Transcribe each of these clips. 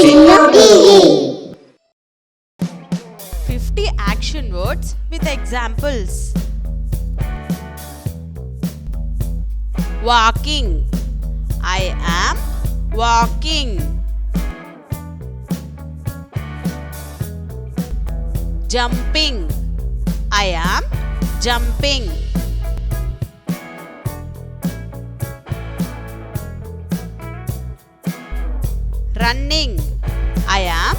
CHINNUTV. 50 action words with examples. Walking. I am walking. Jumping. I am jumping. Running. I am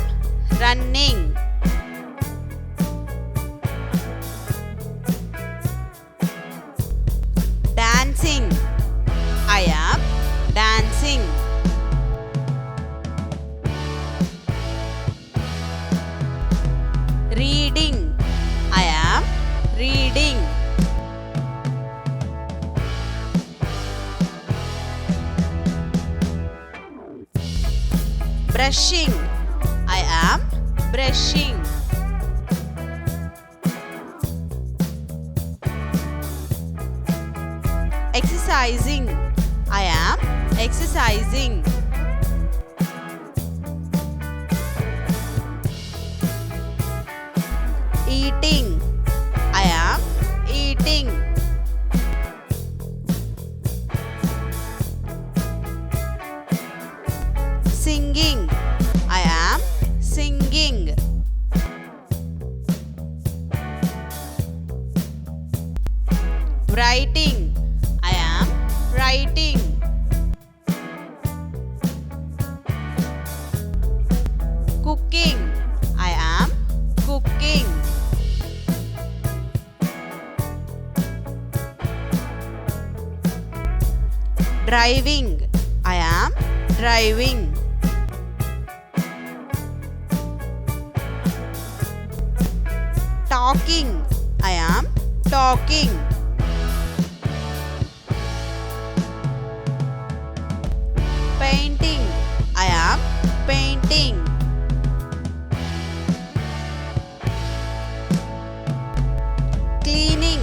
running. Dancing. I am dancing. Reading. I am reading. Brushing. I am brushing. Exercising. I am exercising. Eating. I am eating. Singing. I am singing. Writing. I am writing. Cooking. I am cooking. Driving. I am driving. Talking. I am talking. Painting. I am painting. Cleaning.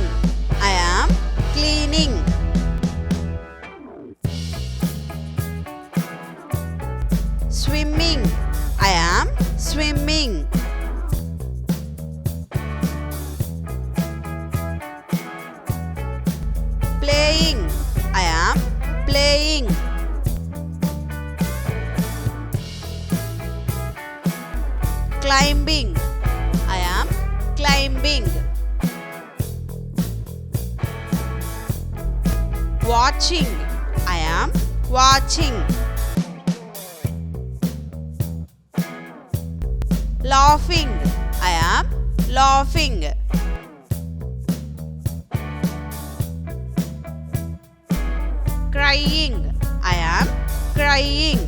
I am cleaning. Swimming. I am swimming. Playing. I am playing. Climbing. I am climbing. Watching. I am watching. Laughing. I am laughing. Crying. I am crying.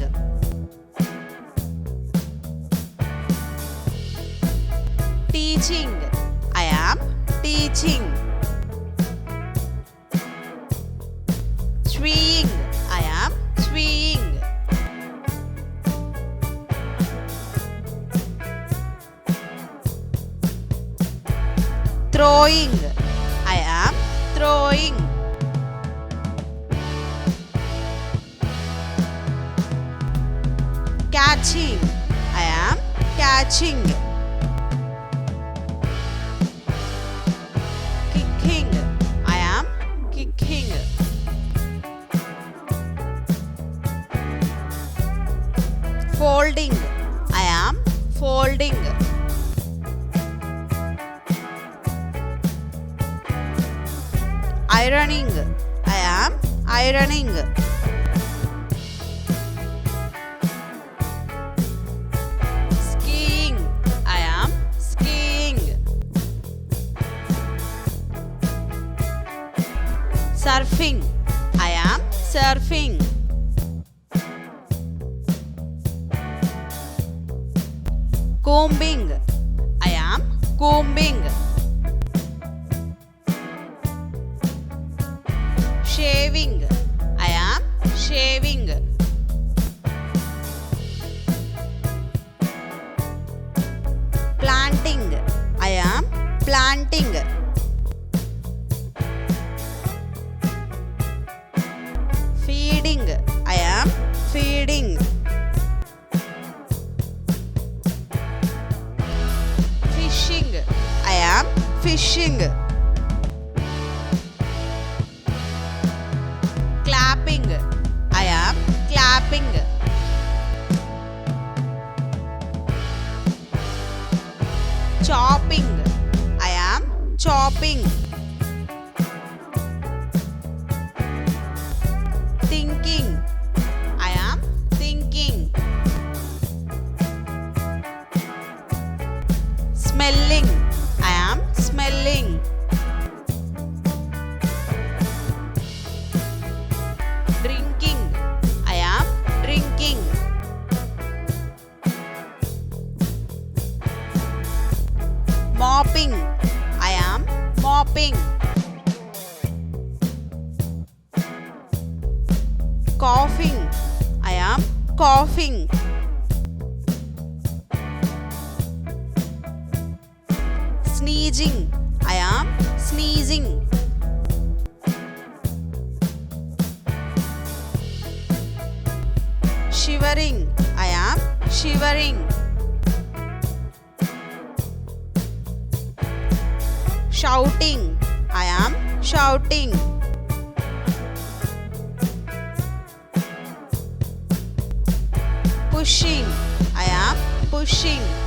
Teaching. I am teaching. Swinging. I am swinging. Throwing. I am throwing. Catching. I am catching. Kicking. I am kicking. Folding. I am folding. Ironing. I am ironing. Skiing. I am skiing. Surfing. I am surfing. Combing. I am combing. Shaving. I am shaving. Planting. I am planting. Feeding. I am feeding. pushing. Clapping. I am clapping. Chopping. I am chopping. Thinking. I am thinking. Smelling. I am smelling. Drinking. I am drinking. Mopping. I am mopping. Coughing. I am coughing. Sneezing. I am sneezing. Shivering. I am shivering. Shouting. I am shouting. Pushing. I am pushing.